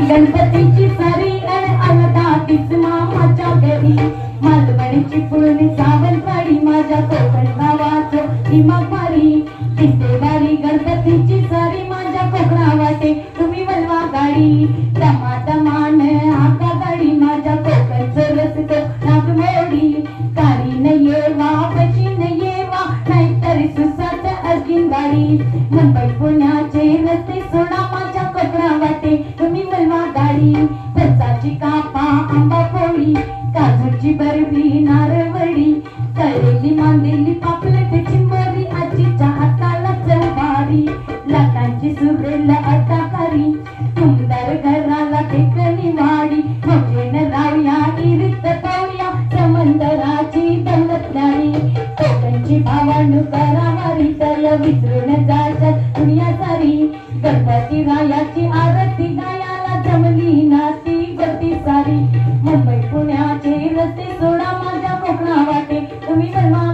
गणपतीची सारी अलदा तीच मामाच्या घरी मालवणीची पुळणी सावंतवाडी माझ्या कोकण गावाचो दिमाग भारी दिसते वारी गणपतीची सारी माझ्या कोकणावाटे तुम्ही वलवा गाडी दमादमान आका गाडी माझ्या कोकणचं रस्ते नागमोडी गाडी न येवा पशी न येवा नाहीतरी सुसाट अर्गिन गाडी मुंबई पुण्याचे रस्ते सोडा माझ्या कोकणावाटे तुम्ही वलवा गाडी फरसाची कापा आंबा पोळी काजूची बर्फी नारळवडी तळलेली मांदेली पापलेट चिंबोरी आजीच्या हाताला चौबारी लाटांची सुरेल अटाकारी तुमदार घराला टेकणी वाडी मोठेन रावया इरित पावया समंदराची दौलतल्याणी कोकणची भावाणू करावारी तल विसरून जायचं दुनिया सारी गणपती रायाची आरती गायाला जमली ना ती गती सारी मुंबई पुण्याचे रस्ते सोडा माझ्या कोकणावाटे तुम्ही बनवा